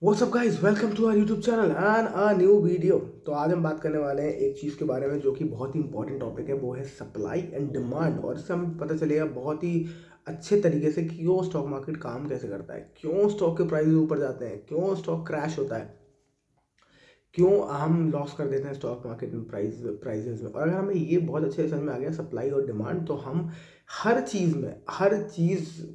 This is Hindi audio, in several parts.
What's up guys, welcome to our YouTube channel and a new video. तो आज हम बात करने वाले हैं एक चीज़ के बारे में जो कि बहुत ही इंपॉर्टेंट टॉपिक है, वो है सप्लाई एंड डिमांड। और इससे हमें पता चलेगा बहुत ही अच्छे तरीके से कि क्यों स्टॉक मार्केट काम कैसे करता है, क्यों स्टॉक के प्राइस ऊपर जाते हैं, क्यों स्टॉक क्रैश होता है, क्यों हम लॉस कर देते हैं स्टॉक मार्केट में प्राइजेस में। और अगर हमें ये बहुत अच्छे से समझ में आ गया सप्लाई और डिमांड, तो हम हर चीज़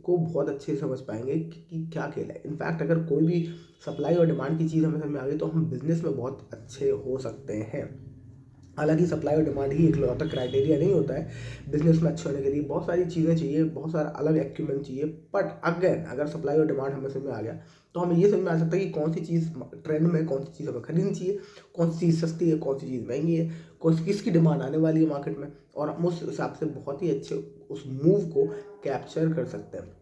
को बहुत अच्छे से समझ पाएंगे कि क्या खेल है। इनफैक्ट अगर कोई भी सप्लाई और डिमांड की चीज़ हमें समझ में आ गई तो हम बिजनेस में बहुत अच्छे हो सकते हैं। हालांकि सप्लाई और डिमांड ही इकलौता क्राइटेरिया नहीं होता है बिजनेस में अच्छे होने के लिए। बहुत सारी चीज़ें चाहिए, बहुत सारा अलग एक्यूपमेंट चाहिए। बट अगेन अगर सप्लाई और डिमांड हमें समझ में आ गया तो हमें ये समझ में आ सकता है कि कौन सी चीज़ ट्रेंड में, कौन सी चीज़ हमें खरीदनी चाहिए, कौन सी चीज़ सस्ती है, कौन सी चीज़ महंगी है, कौन सी किसकी डिमांड आने वाली है मार्केट में। और हम उस हिसाब से बहुत ही अच्छे उस मूव को कैप्चर कर सकते हैं।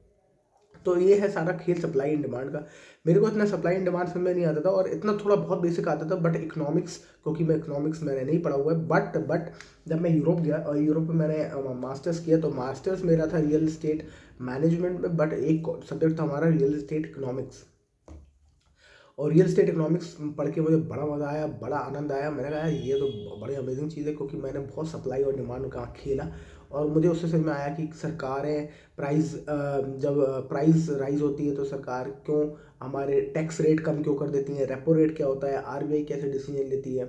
तो ये है सारा खेल सप्लाई एंड डिमांड का। मेरे को इतना सप्लाई एंड डिमांड समझ में नहीं आता था, और इतना थोड़ा बहुत बेसिक आता था। बट इकोनॉमिक्स, क्योंकि मैं इकोनॉमिक्स मैंने नहीं पढ़ा हुआ है, बट जब मैं यूरोप गया और यूरोप में मैंने मास्टर्स किया, तो मास्टर्स मेरा था रियल इस्टेट मैनेजमेंट में। बट एक सब्जेक्ट था हमारा रियल इस्टेट इकोनॉमिक्स। और रियल स्टेट इकोनॉमिक्स पढ़ के मुझे बड़ा मज़ा आया, बड़ा आनंद आया। मैंने कहा यार ये तो बड़ी अमेजिंग चीज़ है, क्योंकि मैंने बहुत सप्लाई और डिमांड का खेला। और मुझे उससे समझ में आया कि सरकारें जब प्राइस राइज होती है तो सरकार क्यों हमारे टैक्स रेट कम क्यों कर देती है, रेपो रेट क्या होता है, आरबीआई कैसे डिसीजन लेती है,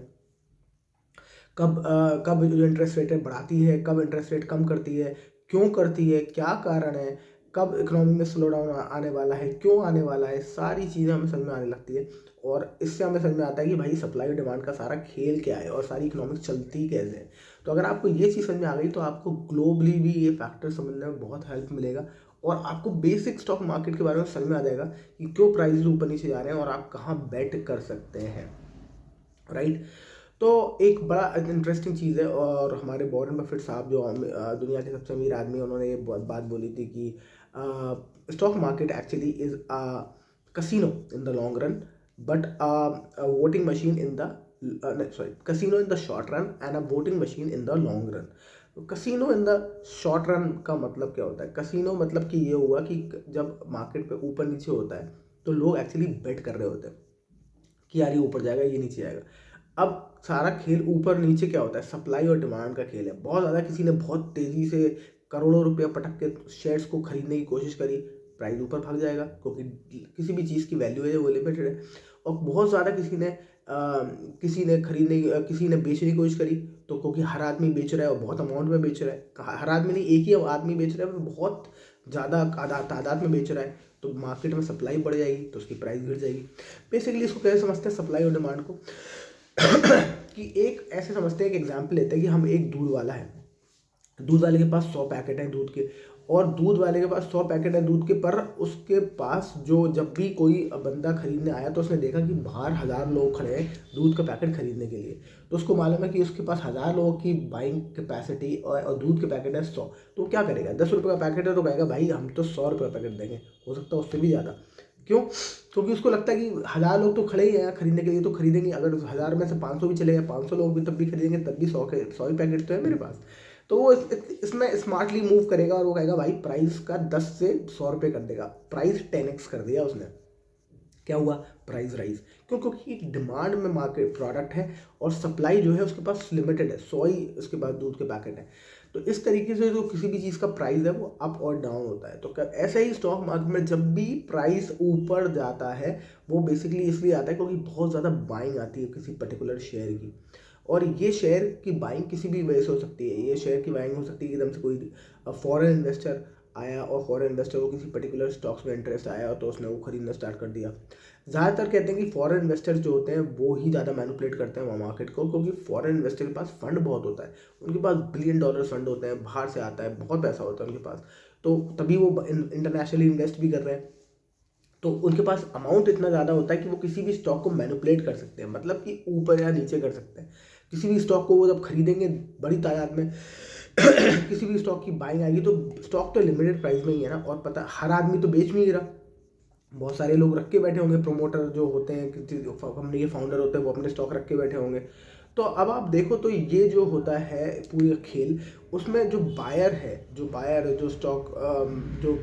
कब जो इंटरेस्ट रेट है बढ़ाती है, कब इंटरेस्ट रेट कम करती है, क्यों करती है, क्या कारण है, कब इकोनॉमी में स्लो डाउन आने वाला है, क्यों आने वाला है, सारी चीज़ें हमें समझ में आने लगती है। और इससे हमें समझ में आता है कि भाई सप्लाई और डिमांड का सारा खेल क्या है और सारी इकोनॉमिक्स चलती कैसे है। तो अगर आपको ये चीज़ समझ में आ गई तो आपको ग्लोबली भी ये फैक्टर समझने में बहुत हेल्प मिलेगा। और आपको बेसिक स्टॉक मार्केट के बारे में समझ में आ जाएगा कि क्यों प्राइस ऊपर नीचे जा रहे हैं और आप कहाँ बेट कर सकते हैं, राइट। तो एक बड़ा इंटरेस्टिंग चीज़ है। और हमारे वॉरेन बफेट साहब जो दुनिया के सबसे अमीर आदमी हैं, उन्होंने ये बात बोली थी कि stock market actually is a casino in the long run, but voting machine in the sorry, casino in the short run and a voting machine in the long run. Casino in the short run का मतलब क्या होता है? कसिनो मतलब कि ये हुआ कि जब मार्केट पे ऊपर नीचे होता है तो लोग एक्चुअली बेट कर रहे होते हैं कि यार ये ऊपर जाएगा, ये नीचे जाएगा। अब सारा खेल ऊपर नीचे क्या होता है, सप्लाई और डिमांड का खेल है। बहुत ज़्यादा किसी ने बहुत तेज़ी से करोड़ों रुपया पटक के शेयर्स को खरीदने की कोशिश करी, प्राइस ऊपर भाग जाएगा, क्योंकि किसी भी चीज़ की वैल्यू है वो लिमिटेड है। और बहुत ज़्यादा किसी ने किसी ने बेचने की कोशिश करी, तो क्योंकि हर आदमी बेच रहा है और बहुत अमाउंट में बेच रहा है, हर आदमी नहीं, एक ही आदमी बेच रहा है, वो बहुत ज़्यादा तादाद में बेच रहा है, तो मार्केट में सप्लाई बढ़ जाएगी तो उसकी प्राइस गिर जाएगी। बेसिकली इसको कैसे समझते हैं सप्लाई और डिमांड को कि एक ऐसे समझते हैं, एक एग्जांपल लेते हैं कि हम एक दूध वाला है, दूध वाले के पास 100 पैकेट हैं दूध के, और दूध वाले के पास 100 पैकेट है दूध के, पर उसके पास जो जब भी कोई बंदा खरीदने आया तो उसने देखा कि बाहर 1,000 लोग खड़े हैं दूध का पैकेट खरीदने के लिए। तो उसको मालूम है कि उसके पास 1,000 लोगों की बाइंग कैपेसिटी और दूध के पैकेट है 100। तो क्या करेगा? 10 रुपये का पैकेट है तो कहेगा भाई हम तो 100 रुपये पैकेट देंगे, हो सकता है उससे भी ज़्यादा। क्यों? क्योंकि उसको लगता है कि 1,000 लोग तो खड़े ही हैं खरीदने के लिए, तो खरीदेंगे। अगर 1,000 में से 500 भी चले गए, 500 लोग भी तब भी खरीदेंगे, तब भी 100 ही पैकेट तो है मेरे पास। तो वो इसमें स्मार्टली मूव करेगा और वो कहेगा भाई प्राइस का 10 से 100 रुपये कर देगा। प्राइस 10x कर दिया उसने। क्या हुआ? Price rise. क्यों? क्योंकि एक डिमांड में मार्केट प्रोडक्ट है और सप्लाई जो है उसके पास लिमिटेड है, 100 ही उसके पास दूध के पैकेट है। तो इस तरीके से जो किसी भी चीज़ का प्राइस है वो अप और डाउन होता है। तो ऐसे ही स्टॉक मार्केट में जब भी प्राइस ऊपर जाता है, वो बेसिकली इसलिए आता है क्योंकि बहुत ज़्यादा बाइंग आती है किसी पर्टिकुलर शेयर की। और ये शेयर की बाइंग किसी भी वजह से हो सकती है। ये शेयर की बाइंग हो सकती है कि एकदम से कोई फॉरेन इन्वेस्टर आया और फॉरेन इन्वेस्टर को किसी पर्टिकुलर स्टॉक्स में इंटरेस्ट आया तो उसने वो खरीदना स्टार्ट कर दिया। ज़्यादातर कहते हैं कि फॉरेन इन्वेस्टर जो होते हैं वो ही ज़्यादा मैनिपुलेट करते हैं वहाँ मार्केट को, क्योंकि फॉरेन इन्वेस्टर के पास फंड बहुत होता है। उनके पास बिलियन डॉलर फंड होते हैं, बाहर से आता है, बहुत पैसा होता है उनके पास। तो तभी वो इंटरनेशनली इन्वेस्ट भी कर रहे हैं। तो उनके पास अमाउंट इतना ज़्यादा होता है कि वो किसी भी स्टॉक को मैनिपुलेट कर सकते हैं, मतलब कि ऊपर या नीचे कर सकते हैं। किसी भी स्टॉक को वो जब खरीदेंगे बड़ी तादाद में किसी भी स्टॉक की बाइंग आएगी, तो स्टॉक तो लिमिटेड प्राइस में ही है ना, और पता हर आदमी तो बेच भी नहीं रहा। बहुत सारे लोग रख के बैठे होंगे, प्रोमोटर जो होते हैं, कंपनी के फाउंडर होते हैं, वो अपने स्टॉक रख के बैठे होंगे। तो अब आप देखो तो ये जो होता है पूरी खेल, उसमें जो बायर है जो स्टॉक जो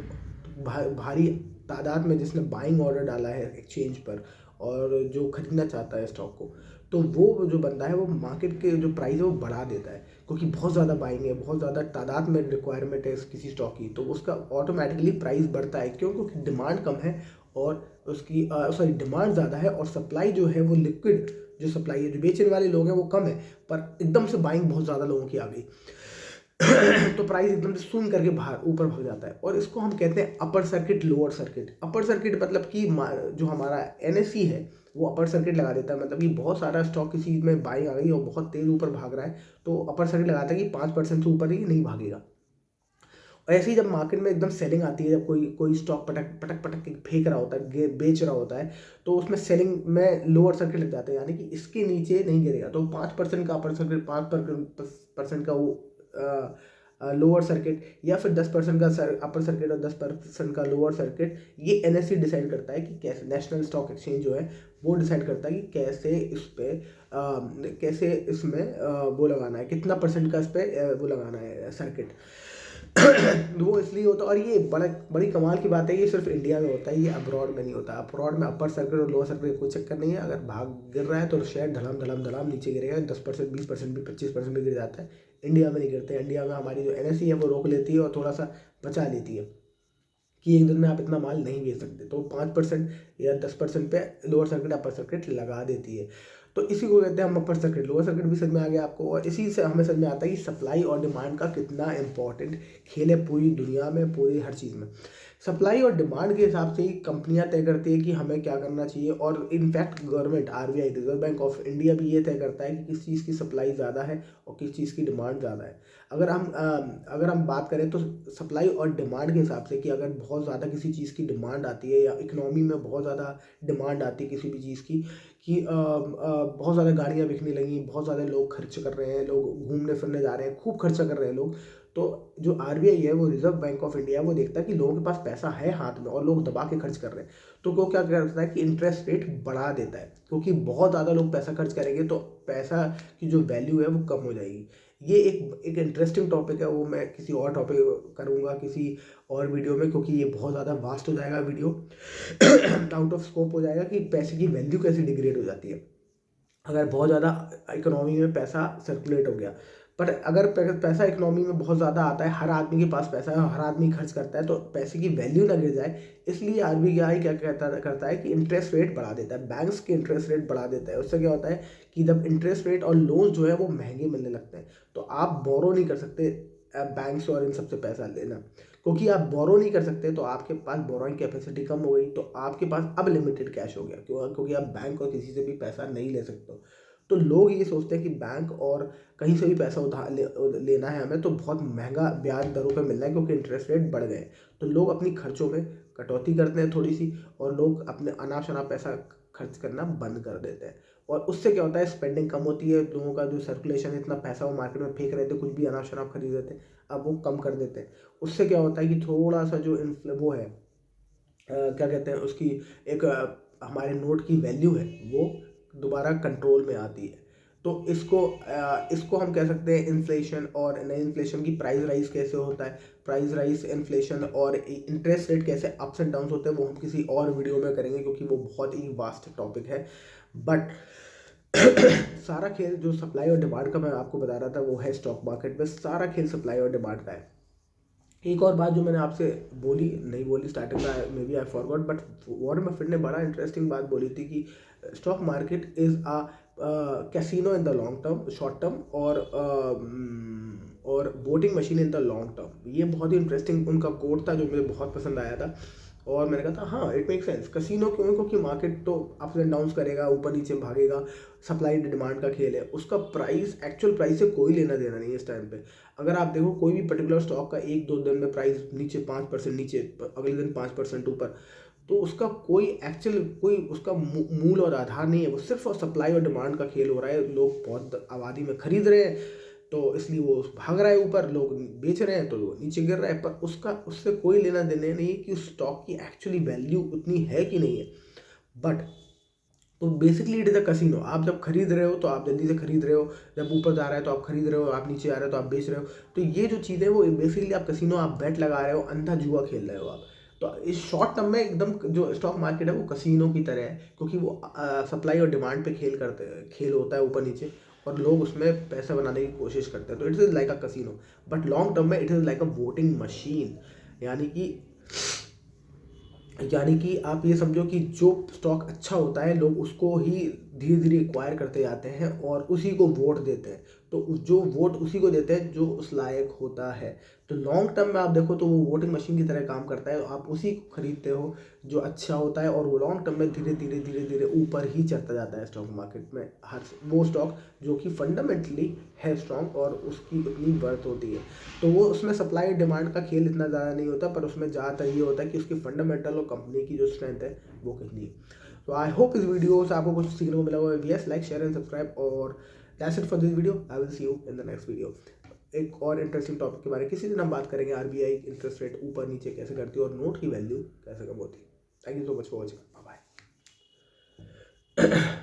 भारी तादाद में जिसने बाइंग ऑर्डर डाला है एक्सचेंज पर और जो खरीदना चाहता है स्टॉक को, तो वो जो बंदा है वो मार्केट के जो प्राइस है वो बढ़ा देता है, क्योंकि बहुत ज़्यादा बाइंग है, बहुत ज़्यादा तादाद में रिक्वायरमेंट है किसी स्टॉक की, तो उसका ऑटोमेटिकली प्राइस बढ़ता है। क्यों? क्योंकि डिमांड कम है और उसकी सॉरी डिमांड ज़्यादा है और सप्लाई जो है वो लिक्विड जो सप्लाई है, जो बेचने वाले लोग हैं वो कम है, पर एकदम से बाइंग बहुत ज़्यादा लोगों की आ गई तो प्राइस एकदम से शून्य करके बाहर ऊपर भाग जाता है। और इसको हम कहते हैं upper circuit lower circuit. Upper circuit मतलब कि जो हमारा एनएसई है वो अपर सर्किट लगा देता है, मतलब कि बहुत सारा स्टॉक किसी में बाइंग आ गई और बहुत तेज ऊपर भाग रहा है, तो अपर सर्किट लगाता है कि 5% से ऊपर ही नहीं भागेगा। और ऐसे ही जब मार्केट में एकदम सेलिंग आती है, जब कोई कोई स्टॉक पटक पटक पटक के फेंक रहा होता है, बेच रहा होता है, तो उसमें सेलिंग में लोअर सर्किट लग जाते हैं, यानी कि इसके नीचे नहीं गिरेगा। तो 5% का अपर सर्किट, 5% का वो लोअर सर्किट, या फिर 10% का अपर सर्किट और 10% का लोअर सर्किट, ये एनएससी डिसाइड करता है कि कैसे, नेशनल स्टॉक एक्सचेंज जो है वो डिसाइड करता है कि कैसे इस पे कैसे इसमें वो लगाना है, कितना परसेंट का इस पे वो लगाना है सर्किट वो इसलिए होता है। और ये बड़ी कमाल की बात है, ये सिर्फ इंडिया में होता है, ये अब्रॉड में नहीं होता। अब्रॉड में अपर सर्किट और लोअर सर्किट कोई चक्कर नहीं है, अगर भाग गिर रहा है तो शेयर धड़ाम धड़ाम धड़ाम नीचे गिरेगा, 10%, 20% भी, 25% भी गिर जाता है। इंडिया में नहीं गिरते। इंडिया में हमारी जो एनएसई है वो रोक लेती है और थोड़ा सा बचा लेती है कि एक दिन में आप इतना माल नहीं बेच सकते, तो 5% या 10% पे लोअर सर्किट अपर सर्किट लगा देती है। तो इसी को कहते हैं हम अपर सर्किट। लोअर सर्किट भी समझ में आ गया आपको, और इसी से हमें समझ में आता है कि सप्लाई और डिमांड का कितना इंपॉर्टेंट खेल है पूरी दुनिया में, पूरी हर चीज़ में। सप्लाई और डिमांड के हिसाब से ही कंपनियां तय करती है कि हमें क्या करना चाहिए, और in fact government, RBI, reserve bank of India भी ये तय करता है कि किस चीज़ की सप्लाई ज़्यादा है और किस चीज़ की डिमांड ज़्यादा है। अगर हम बात करें तो सप्लाई और डिमांड के हिसाब से, कि अगर बहुत ज़्यादा किसी चीज़ की डिमांड आती है या इकोनॉमी में बहुत ज़्यादा डिमांड आती है किसी भी चीज़ की, कि बहुत ज़्यादा गाड़ियाँ बिकने लगी, बहुत ज़्यादा लोग खर्च कर रहे हैं, लोग घूमने फिरने जा रहे हैं, खूब खर्चा कर रहे हैं लोग, तो जो आरबीआई है, वो रिजर्व बैंक ऑफ इंडिया, वो देखता है कि लोगों के पास पैसा है हाथ में और लोग दबा के खर्च कर रहे हैं, तो वो क्या करता है कि इंटरेस्ट रेट बढ़ा देता है, क्योंकि बहुत ज़्यादा लोग पैसा खर्च करेंगे तो पैसा की जो वैल्यू है वो कम हो जाएगी। ये एक इंटरेस्टिंग टॉपिक है, वो मैं किसी और टॉपिक करूँगा किसी और वीडियो में, क्योंकि ये बहुत ज़्यादा वास्ट हो जाएगा वीडियो आउट ऑफ स्कोप हो जाएगा कि पैसे की वैल्यू कैसे डिग्रेड हो जाती है अगर बहुत ज़्यादा इकोनॉमी में पैसा सर्कुलेट हो गया। पर अगर पैसा इकोनॉमी में बहुत ज़्यादा आता है, हर आदमी के पास पैसा है, हर आदमी खर्च करता है, तो पैसे की वैल्यू ना गिर जाए, इसलिए आरबीआई क्या करता है कि इंटरेस्ट रेट बढ़ा देता है, बैंक्स के इंटरेस्ट रेट बढ़ा देता है। उससे क्या होता है कि जब इंटरेस्ट रेट और लोन जो है वो महंगे मिलने लगते हैं, तो आप बोरो नहीं कर सकते बैंक से और इन सबसे पैसा लेना, क्योंकि आप बोरो नहीं कर सकते, तो आपके पास बोरोइंग कैपेसिटी कम हो गई, तो आपके पास अब लिमिटेड कैश हो गया, क्योंकि आप बैंक और किसी से भी पैसा नहीं ले सकते हो। तो लोग ये सोचते हैं कि बैंक और कहीं से भी पैसा उधार लेना है हमें, तो बहुत महंगा ब्याज दरों पे मिलना है, क्योंकि इंटरेस्ट रेट बढ़ गए। तो लोग अपनी खर्चों में कटौती करते हैं थोड़ी सी, और लोग अपने अनाप शनाप पैसा खर्च करना बंद कर देते हैं, और उससे क्या होता है, स्पेंडिंग कम होती है, लोगों का जो सर्कुलेशन है, इतना पैसा वो मार्केट में फेंक रहे थे, कुछ भी अनाप शनाप खरीद रहे थे, अब वो कम कर देते हैं। उससे क्या होता है कि थोड़ा सा जो वो है, क्या कहते हैं उसकी, एक हमारे नोट की वैल्यू है वो दोबारा कंट्रोल में आती है। तो इसको हम कह सकते हैं इन्फ्लेशन। और नई इन्फ्लेशन की प्राइस राइज कैसे होता है, प्राइस राइज, इन्फ्लेशन और इंटरेस्ट रेट कैसे अप्स एंड डाउन्स होते हैं, वो हम किसी और वीडियो में करेंगे, क्योंकि वो बहुत ही वास्ट टॉपिक है। बट सारा खेल जो सप्लाई और डिमांड का मैं आपको बता रहा था, वो है स्टॉक मार्केट में सारा खेल सप्लाई और डिमांड का है। एक और बात जो मैंने आपसे नहीं बोली स्टार्टिंग में, maybe I forgot, but Warren Buffett ने बड़ा इंटरेस्टिंग बात बोली थी कि stock market is a casino in the long term, short term, और voting machine in the long term. ये बहुत ही इंटरेस्टिंग उनका कोट था जो मुझे बहुत पसंद आया था, और मैंने कहा था हाँ इट मेक सेंस। कसिनो क्यों? क्योंकि मार्केट तो अप्स एंड डाउन्स करेगा, ऊपर नीचे भागेगा, सप्लाई डिमांड का खेल है, उसका प्राइस, एक्चुअल प्राइस से कोई लेना देना नहीं है इस टाइम पे। अगर आप देखो कोई भी पर्टिकुलर स्टॉक का 1-2 दिन में प्राइस नीचे 5% नीचे, अगले दिन 5% ऊपर, तो उसका कोई उसका मूल और आधार नहीं है, वो सिर्फ और सप्लाई और डिमांड का खेल हो रहा है। लोग बहुत आबादी में खरीद रहे हैं, तो इसलिए वो भाग रहा है ऊपर, लोग बेच रहे हैं तो वो नीचे गिर रहा है, पर उससे कोई लेना देना नहीं कि उस स्टॉक की एक्चुअली वैल्यू उतनी है कि नहीं है। बट तो basically it is a casino. आप जब खरीद रहे हो तो आप जल्दी से खरीद रहे हो, जब ऊपर जा रहा है तो आप खरीद रहे हो, आप नीचे आ रहे हो तो आप बेच रहे हो। तो ये जो चीज़ है वो बेसिकली आप कसिनो, आप बेट लगा रहे हो, अंधा जुआ खेल रहे हो आप। तो इस शॉर्ट टर्म में एकदम जो स्टॉक मार्केट है वो कसीनो की तरह है, क्योंकि वो सप्लाई और डिमांड पे खेल होता है ऊपर नीचे, और लोग उसमें पैसा बनाने की कोशिश करते हैं। तो it is like a casino, but long term में it is like a voting machine. यानी कि आप ये समझो कि जो स्टॉक अच्छा होता है लोग उसको ही धीरे धीरे एक्वायर करते जाते हैं और उसी को वोट देते हैं। तो जो वोट उसी को देते हैं जो उस लायक होता है। तो लॉन्ग टर्म में आप देखो तो वो वोटिंग मशीन की तरह काम करता है, आप उसी को खरीदते हो जो अच्छा होता है, और वो लॉन्ग टर्म में धीरे धीरे धीरे धीरे ऊपर ही चढ़ता जाता है स्टॉक मार्केट में। हर वो स्टॉक जो कि फंडामेंटली है स्ट्रॉन्ग और उसकी उतनी वर्थ होती है। तो वो उसमें सप्लाई डिमांड का खेल इतना ज़्यादा नहीं होता, पर उसमें ज़्यादातर ये होता है कि उसकी फंडामेंटल और कंपनी की जो स्ट्रेंथ है वो कितनी है। तो आई होप इस वीडियो से आपको कुछ सीखने को मिला होगा। Yes, like share and subscribe, और that's it for this video. I will see you in the next video. एक और इंटरेस्टिंग टॉपिक के बारे में किसी दिन हम बात करेंगे, आरबीआई इंटरेस्ट रेट ऊपर नीचे कैसे करती है और नोट की वैल्यू कैसे कम होती है। Thank you so much for watching. Bye bye.